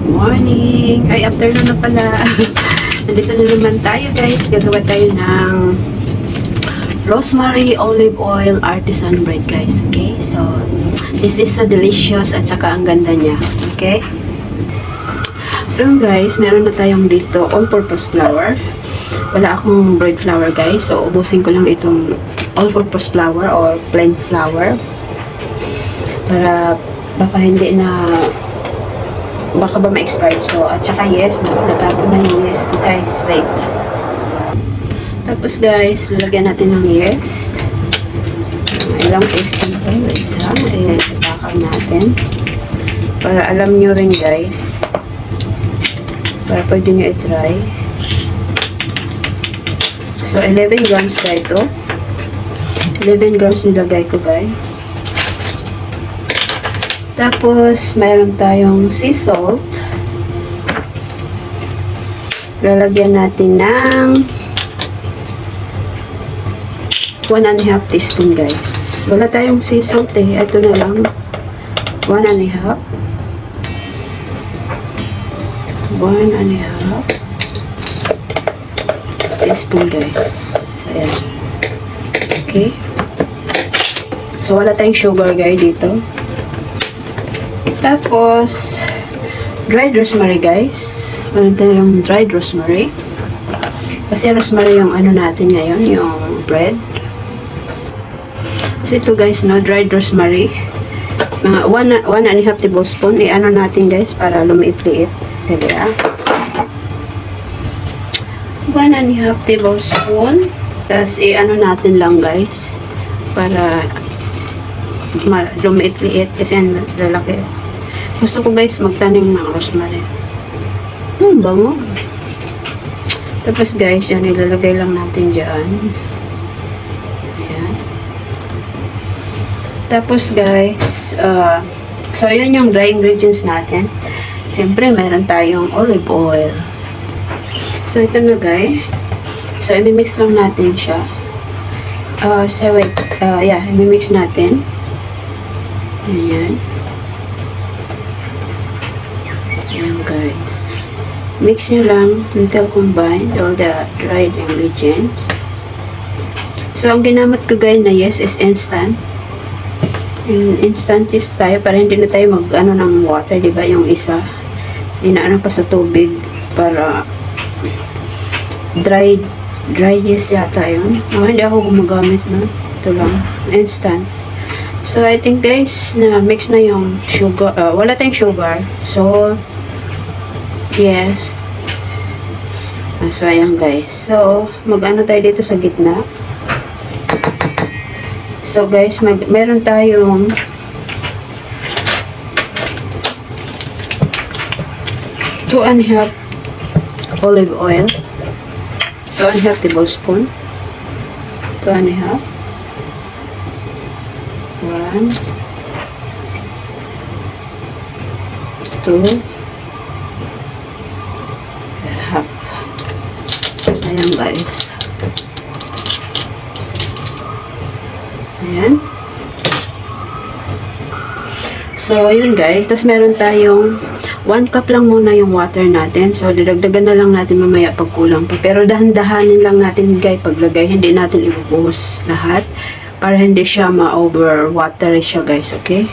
Morning! Ay, afternoon na pala. Nandito na naman tayo guys. Gagawa tayo ng rosemary olive oil artisan bread guys. Okay? So, this is so delicious at saka ang ganda niya. Okay? So guys, meron na tayong dito all-purpose flour. Wala akong bread flour guys. So, ubusin ko lang itong all-purpose flour or plain flour. Para baka hindi na baka ba ma-expired. So, at saka yes, natapon na yung yes guys. Wait. Tapos guys, lalagyan natin ng yes. Ilang teaspoon po. Wait ha. Ayan, itakal natin. Para alam nyo rin guys. Para pwede nyo i-try. So, 11 grams na ito. 11 grams nilagay ko guys. Tapos, mayroon tayong sea salt. Lalagyan natin ng 1.5 teaspoon guys. Wala tayong sea salt eh. Ito na lang. 1.5. 1.5 teaspoon guys. Ayan. Okay. So, wala tayong sugar guys dito. Tapos, dried rosemary guys. Meron tayong dried rosemary. Kasi rosemary yung ano natin ngayon, yung bread. So ito guys, no, dried rosemary. Mga 1.5 tablespoon. I-ano natin guys para lumiit-liit. Diba? 1.5 tablespoon. Tapos i-ano natin lang guys. Para lumiit-liit kasi lalaki. Gusto ko guys magtanim ng rosemary. Bango. Tapos guys, yan ilalagay lang natin dyan. Ayan. Tapos guys, so yan yung dry ingredients natin. Siyempre, meron tayong olive oil. So ito na guys. So i-mix lang natin siya. So wait, yeah, i-mix natin. Ayan. Ayan guys. Mix nyo lang until combined all the dried ingredients. So, ang ginamit ko guys na yes is instant. Instant is tayo para hindi na tayo mag-ano ng water, diba? Yung isa, inaano pa sa tubig para dry yes yata yun. Hindi ako gumagamit na. Ito lang. Instant. So, I think guys, na mix na yung sugar. Wala tayong sugar. So, yes. So, ayan guys. So, mag-ano tayo dito sa gitna. So, guys, meron tayong two and a half olive oil. 2.5 tablespoon. 2.5. 1 2 half. Ayan guys. Ayan. So, ayun guys. Tapos meron tayong 1 cup lang muna yung water natin. So, didagdagan na lang natin mamaya pag kulang pa. Pero dahan-dahanin lang natin guys paglagay. Hindi natin ibubuhos lahat. Para hindi siya ma-over water siya guys. Okay?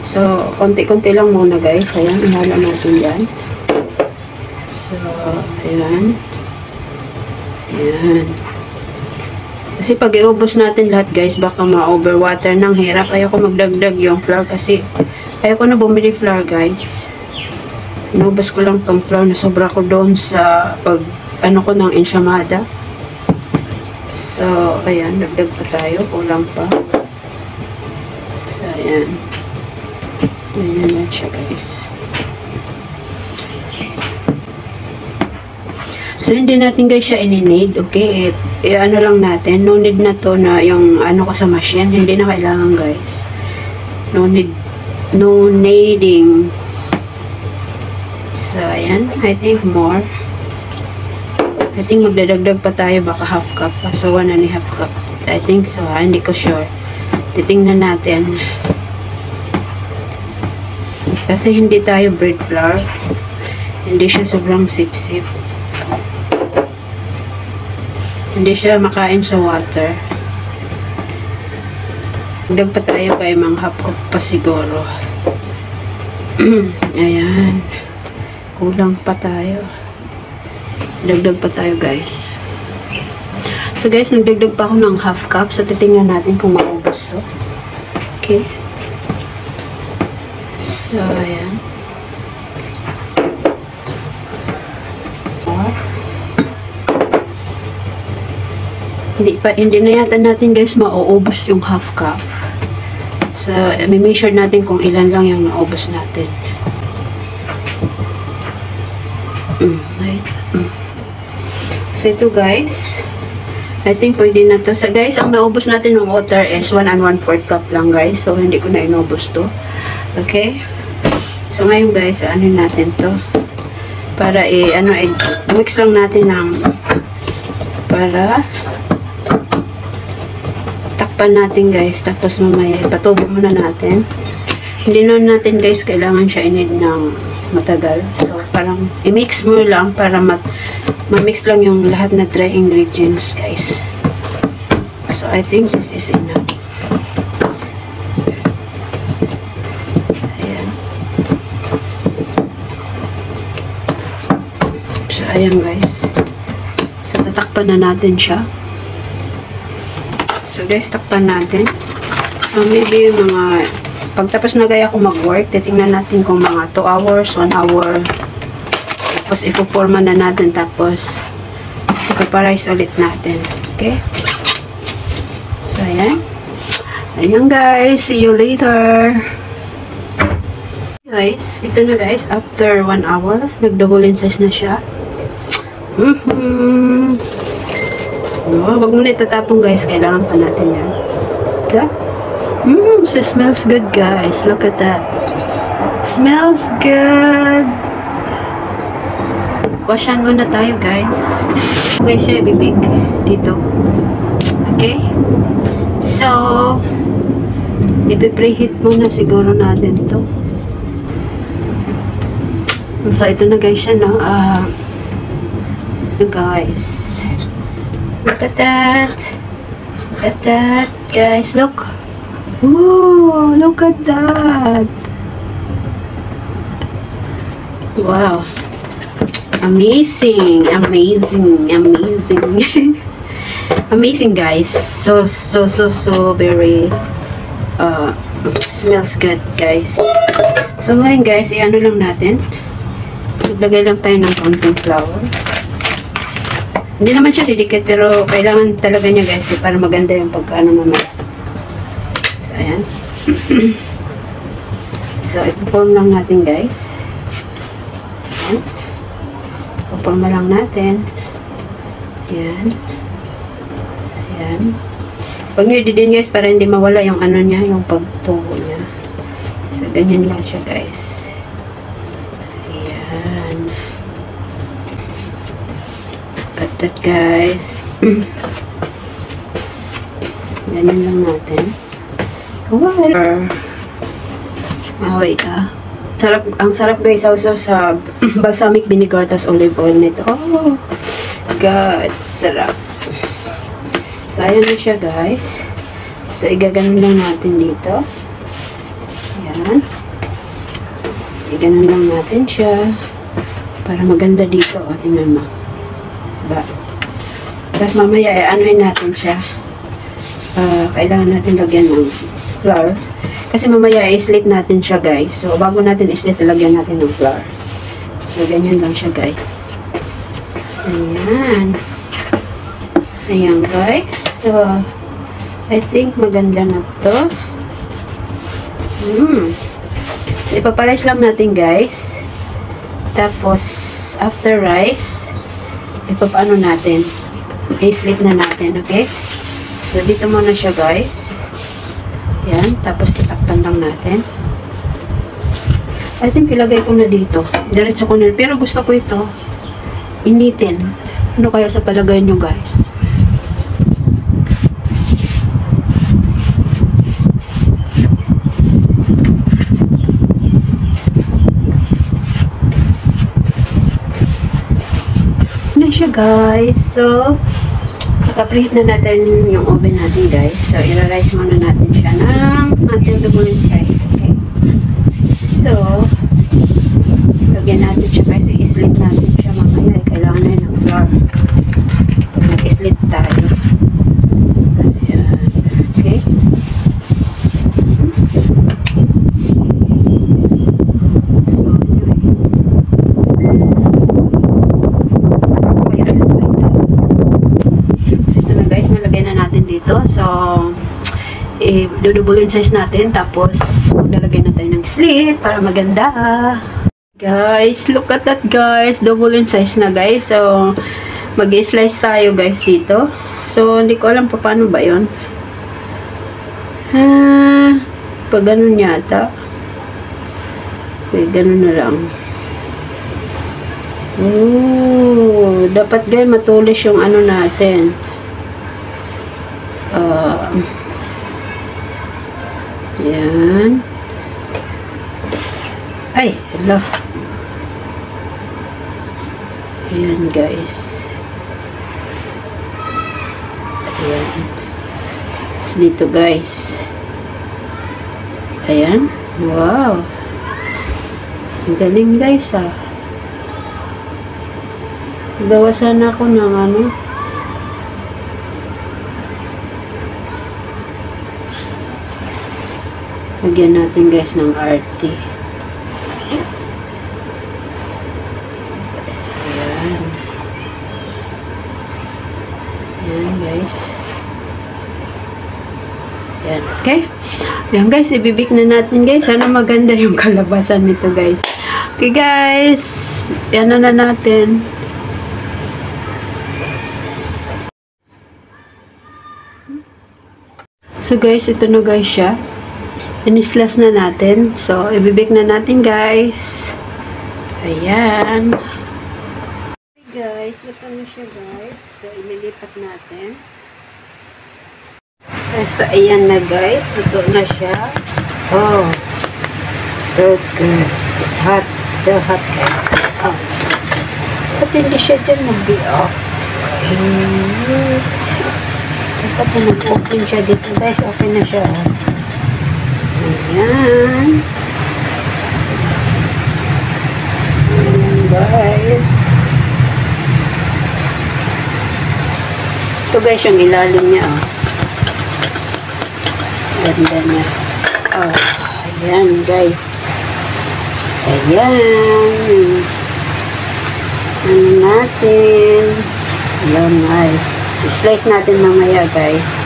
So, konti-konti lang muna guys. Ayan, ihala natin yan. So, ayan. Ayan. Kasi pag iubos natin lahat guys, baka ma-overwater ng hirap. Ayoko magdagdag yung flour kasi ayoko na bumili flour guys. Inubos ko lang tong flour na sobra ko doon sa pag ano ko ng ensamada. So, ayan. Dagdag pa tayo. Kulang pa. So, ayan. Ayan na siya guys. So, hindi natin guys siya ini-need. Okay? Ano lang natin. No need na to na yung ano ko sa machine. Hindi na kailangan guys. No need. No needing. So, ayan. I think more. I think magdadagdag pa tayo. Baka half cup pa. So, 1.5 cup. I think so. Hindi ko sure. Titingnan natin. Kasi hindi tayo bread flour. Hindi siya sobrang sip-sip. Hindi siya makain sa water. Dagdag pa tayo kay mga half-cup pa siguro. Ayan. Kulang pa tayo. Dagdag pa tayo guys. So guys, nagdagdag pa ako ng half cup. So titingnan natin kung maubos to. Okay. So ayan. Hindi na yata natin guys mauubos yung half cup. So, i-measure natin kung ilan lang yung naubos natin. Right. So, ito guys. I think pwede na to. So, guys, ang naubos natin ng water is 1 1/4 cup lang guys. So, hindi ko na inubos to. Okay? So, ngayon guys, ano natin to? Para mix lang natin ng para takpan natin guys, tapos mamaya ipatubo muna natin. Hindi na natin guys kailangan siya inid ng matagal. So parang i-mix mo lang para ma-mix lang yung lahat na dry ingredients guys. So I think this is enough. Ayan. So ayan guys. So tatakpan na natin siya. So guys, takpan natin. So maybe mga pagtapos na gaya ako mag-work, titingnan natin kung mga 2 hours, 1 hour. Tapos ipoforma na natin, tapos ipaparize ulit natin. Okay? So ayan. Ayan guys, see you later. Guys, ito na guys, after 1 hour, nag-double in size na siya. Oh, wag mo na itatapong guys. Kailangan pa natin yan. Diba? So smells good guys. Look at that. Smells good. Washan muna tayo guys. Okay siya ibibig dito. Okay? So, ipipreheat muna siguro natin to. So, ito na guys siya, no? Ito guys. Look at that. Look at that, guys. Look. Ooh, look at that. Wow. Amazing. Amazing. Amazing. Amazing, guys. So very smells good, guys. So, ngayon, guys, i-ano lang natin. Maglagay lang tayo ng konting flour. Hindi naman siya didikit, pero kailangan talaga niya guys para maganda yung pagkaano mamaya. So, ayan. So, ipo-form lang natin guys. Ayan. Ipo-form lang natin. Ayan. Ayan. Huwag nyo i-din guys para hindi mawala yung ano niya, yung pagtubo niya. So, ganyan lang siya guys. Ayan. Cut that guys. Ganyan lang natin. Water. Wait ang sarap guys also sa balsamic vinegar tas olive oil nito. Oh God, sarap. So ayan na siya guys. So igaganon lang natin dito. Ayan. Iganon lang natin siya para maganda dito. O, tingnan mo. Diba? Tapos mamaya, anuhin natin siya. Kailangan natin lagyan ng flour. Kasi mamaya, i-slit natin siya, guys. So, bago natin i-slit, lagyan natin ng flour. So, ganyan lang siya, guys. Ayan. Ayan, guys. So, I think maganda na to. So, ipaparice lang natin, guys. Tapos, after rice, ipapaano natin, i-slit na natin, okay? So, dito muna siya guys. Yan, tapos tatakpan lang natin. I think ilagay ko na dito. Diretso ko na, pero gusto ko ito initin. Ano kaya sa palagay nyo guys? guys. So, naka-preheat na natin yung oven natin guys. So, i-rise muna natin siya ng until the golden size. Okay. So, lagyan natin siya guys. I-slit natin siya mamaya. Kailangan na yun ng flour. Nag-slit tayo. Ayan. Okay. Dito. So, i-double size natin. Tapos, maglalagay na tayo ng slit para maganda. Guys, look at that guys. Double in size na guys. So, mag-slice tayo guys dito. So, hindi ko alam pa paano ba yun. Pag ganun yata. Okay, ganun na lang. Oh, dapat guys matulis yung ano natin. Yan. Ay, hello. Ayan, guys. Ayan. So, dito, guys. Ayan. Wow. Ang galing, guys, ah. Gawa sana ako ng ano. Lagyan natin guys ng RT. Ayan. Ayan guys. Ayan. Okay. Ayan guys. Ibibik na natin guys. Sana maganda yung kalabasan nito guys. Okay guys. Ayan na natin. So guys. Ito na guys siya. Inislas na natin. So, ibibake na natin, guys. Ayan. Okay, guys. Ito na siya, guys. So, imilipat natin. So, ayan na, guys. Ito na siya. Oh. So good. It's hot. Still hot, guys. Oh. Ba't hindi siya dyan mag-be-off? Dapat na nag-open siya dito, guys. Okay na siya, oh. Ayan. Ayan guys. Ito guys yung ilalim niya. Oh. Ganda niya. Oh, ayan guys. Ayan. Ano natin. So nice. Slice natin mamaya guys.